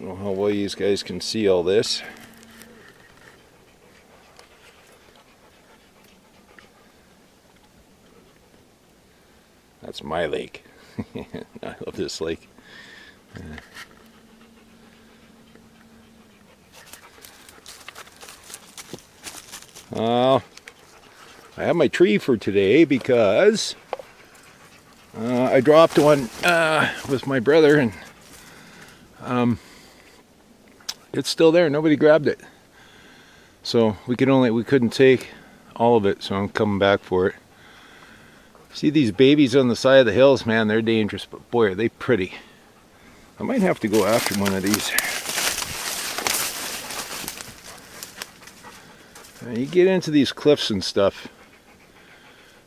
don't know how well you guys can see all this. That's my lake. I love this lake. I have my tree for today because I dropped one with my brother, and it's still there. Nobody grabbed it, so we couldn't take all of it. So I'm coming back for it. See these babies on the side of the hills, man, they're dangerous, but boy are they pretty. I might have to go after one of these. Now, you get into these cliffs and stuff,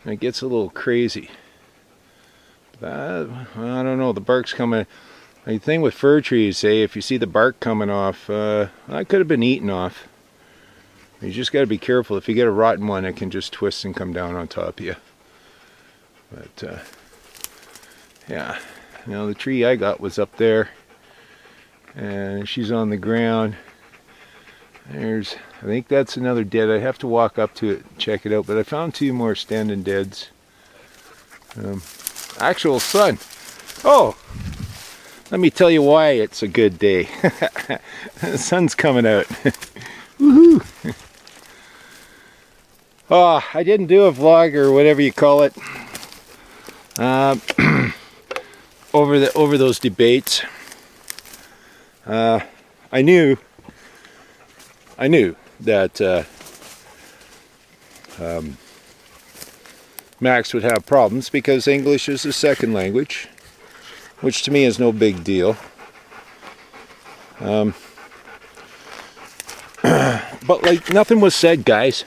and it gets a little crazy. I don't know, the bark's coming. The thing with fir trees, say, if you see the bark coming off, that could have been eaten off. You just got to be careful. If you get a rotten one, it can just twist and come down on top of you. But yeah, you know, the tree I got was up there, and she's on the ground. I think that's another dead. I have to walk up to it and check it out, but I found two more standing deads. Actual sun. Oh, let me tell you why it's a good day. The sun's coming out. Woohoo! Oh, I didn't do a vlog or whatever you call it over those debates. I knew that Max would have problems because English is his second language, which to me is no big deal. But like, nothing was said, guys.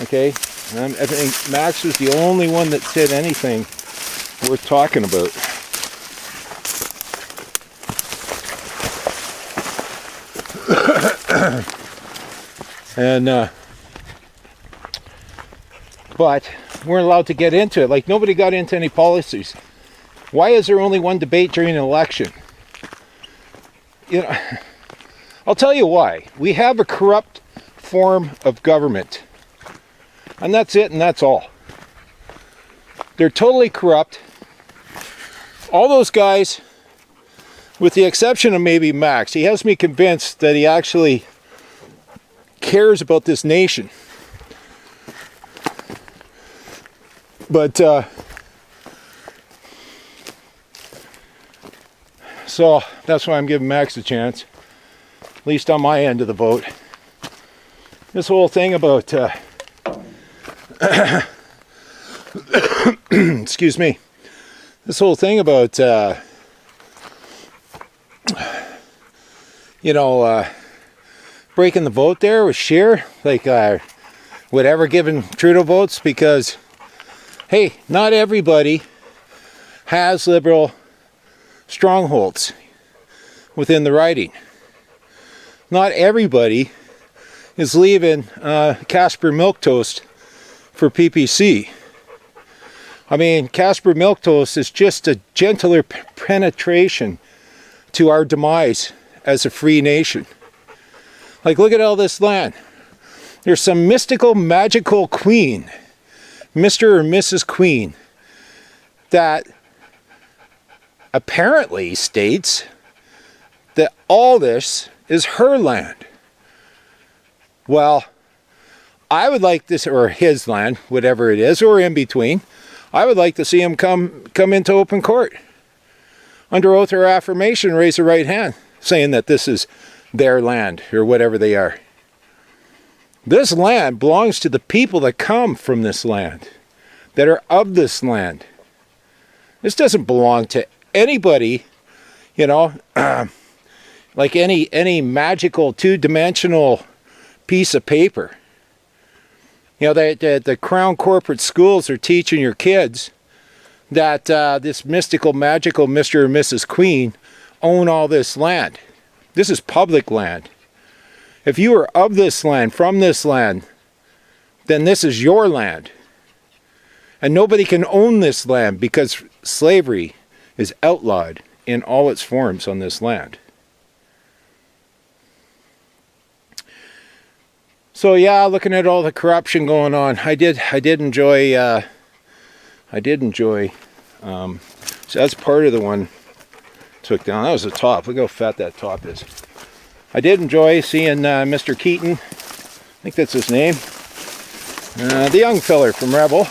Okay, I think Max was the only one that said anything worth talking about. And but we're allowed to get into it. Like, nobody got into any policies. Why is there only one debate during an election? You know, I'll tell you why. We have a corrupt form of government, and that's it, and that's all. They're totally corrupt. All those guys, with the exception of maybe Max, he has me convinced that he actually cares about this nation. But so that's why I'm giving Max a chance, at least on my end of the vote. This whole thing about excuse me, this whole thing about you know, breaking the vote there with Scheer, like whatever, giving Trudeau votes, because hey, not everybody has liberal strongholds within the riding. Not everybody is leaving Casper Milquetoast for PPC. I mean, Casper Milquetoast is just a gentler penetration to our demise as a free nation. Like, look at all this land. There's some mystical, magical queen, Mr. or Mrs. Queen, that apparently states that all this is her land. Well, I would like this, or his land, whatever it is, or in between. I would like to see him come into open court, under oath or affirmation, raise the right hand, saying that this is their land, or whatever they are. This land belongs to the people that come from this land, that are of this land. This doesn't belong to anybody, you know, like any magical two-dimensional piece of paper. You know, the Crown corporate schools are teaching your kids that this mystical, magical Mr. or Mrs. Queen own all this land. This is public land. If you are of this land, from this land, then this is your land. And nobody can own this land because slavery is outlawed in all its forms on this land. So yeah, looking at all the corruption going on, I did enjoy. So that's part of the one took down. That was the top. Look how fat that top is. I did enjoy seeing Mr. Keaton. I think that's his name. The young feller from Rebel.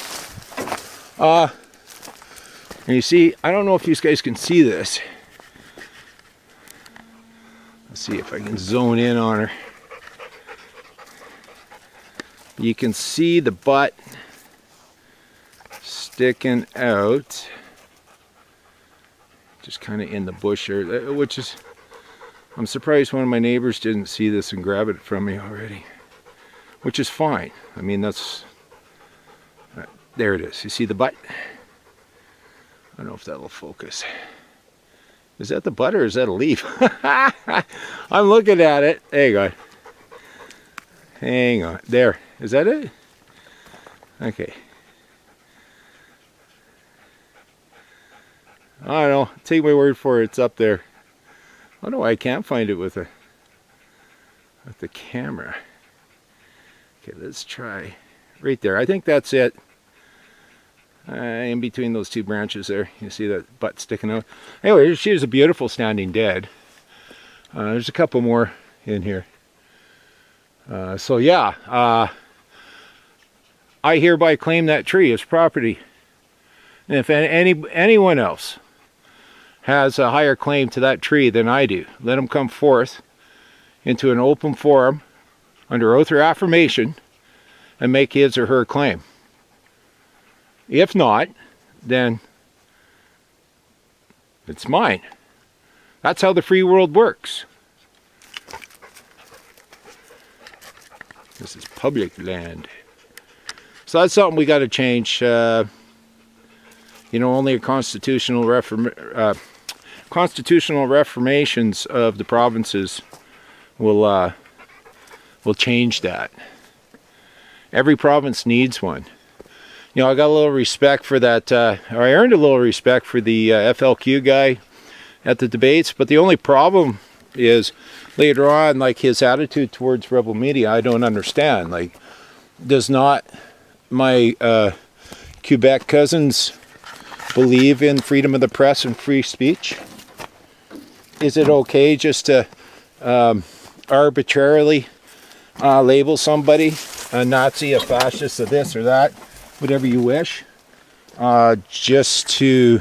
And you see, I don't know if you guys can see this. Let's see if I can zone in on her. You can see the butt sticking out. Just kind of in the bush here, which is, I'm surprised one of my neighbors didn't see this and grab it from me already. Which is fine. I mean, that's, there it is. You see the butt? I don't know if that'll focus. Is that the butt or is that a leaf? I'm looking at it. Hang on. Hang on. There. Is that it? Okay. I don't know. Take my word for it. It's up there. I don't know why I can't find it with the camera. Okay, let's try. Right there. I think that's it. In between those two branches there. You see that butt sticking out. Anyway, she is a beautiful standing dead. There's a couple more in here. So yeah, I hereby claim that tree as property. And if anyone else has a higher claim to that tree than I do, let them come forth into an open forum under oath or affirmation and make his or her claim. If not, then it's mine. That's how the free world works. This is public land. So that's something we got to change. You know, only a constitutional reformations of the provinces will change that. Every province needs one. You know, I got a little respect for that, or I earned a little respect for the FLQ guy at the debates, but the only problem is later on, like his attitude towards Rebel Media, I don't understand. Like, does not my Quebec cousins believe in freedom of the press and free speech? Is it okay just to arbitrarily label somebody a Nazi, a fascist, a this or that, whatever you wish, just to,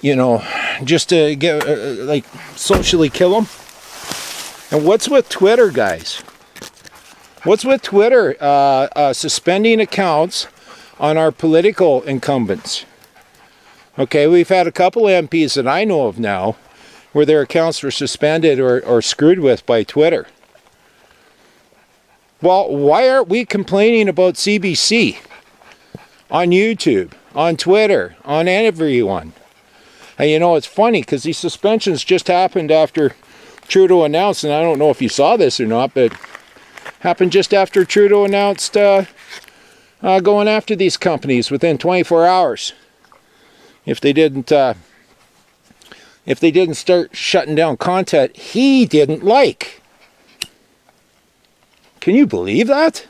you know, just to get like socially kill them? And what's with Twitter, guys? What's with Twitter suspending accounts on our political incumbents? Okay, we've had a couple MPs that I know of now where their accounts were suspended or screwed with by Twitter. Well, why aren't we complaining about CBC on YouTube, on Twitter, on everyone? And you know, it's funny because these suspensions just happened after Trudeau announced, and I don't know if you saw this or not, but happened just after Trudeau announced going after these companies within 24 hours. If they didn't start shutting down content he didn't like. Can you believe that?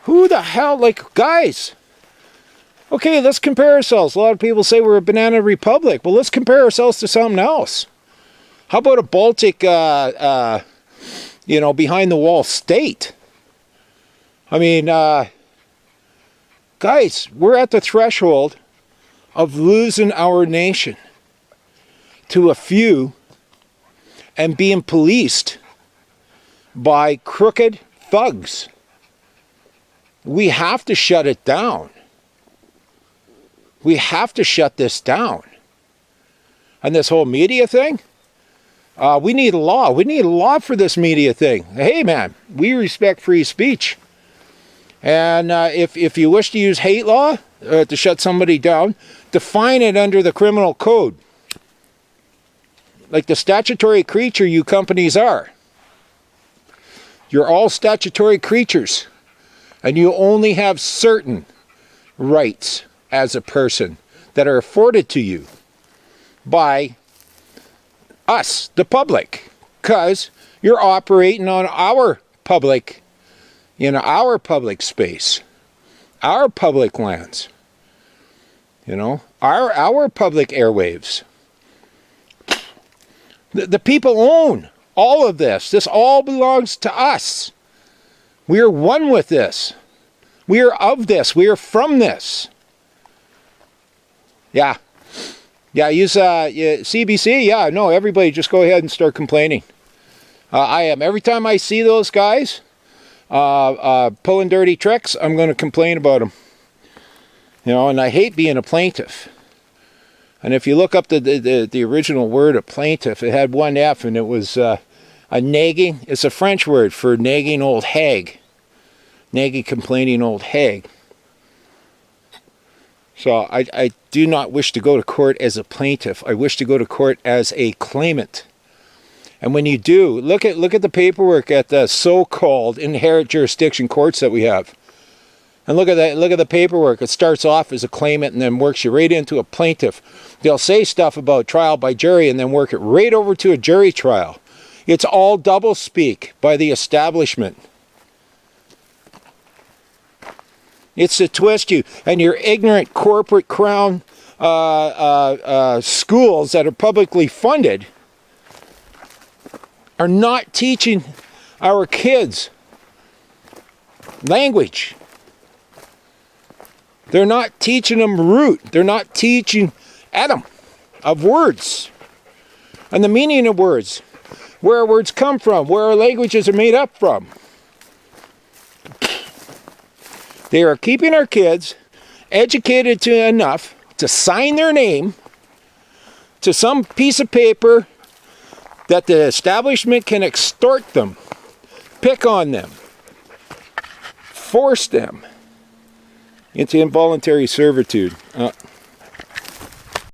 Who the hell, like, guys, okay, let's compare ourselves. A lot of people say we're a banana republic. Well, let's compare ourselves to something else. How about a Baltic, behind the wall state? I mean, guys, we're at the threshold of losing our nation to a few and being policed by crooked thugs. We have to shut it down. We have to shut this down. And this whole media thing, we need a law. We need a law for this media thing. Hey, man, we respect free speech. And if you wish to use hate law to shut somebody down, define it under the criminal code. Like the statutory creature you companies are. You're all statutory creatures. And you only have certain rights as a person that are afforded to you by us, the public. Because You're operating on our public, our public space, our public lands, our public airwaves. The people own all of this. This all belongs to us. We are one with this. We are of this. We are from this. Yeah. Yeah, use CBC. Yeah, no, everybody just go ahead and start complaining. I am. Every time I see those guys pulling dirty tricks, I'm going to complain about them. And I hate being a plaintiff. And if you look up the original word of plaintiff, it had one F, and it was a nagging. It's a French word for nagging old hag. Nagging, complaining old hag. So I do not wish to go to court as a plaintiff. I wish to go to court as a claimant. And when you do, look at the paperwork at the so-called inherent jurisdiction courts that we have. And look at that. Look at the paperwork. It starts off as a claimant and then works you right into a plaintiff. They'll say stuff about trial by jury and then work it right over to a jury trial. It's all doublespeak by the establishment. It's to twist you and your ignorant corporate crown schools that are publicly funded are not teaching our kids language. They're not teaching them root. They're not teaching Adam of words and the meaning of words, where words come from, where our languages are made up from. They are keeping our kids educated enough to sign their name to some piece of paper that the establishment can extort them, pick on them, force them into involuntary servitude.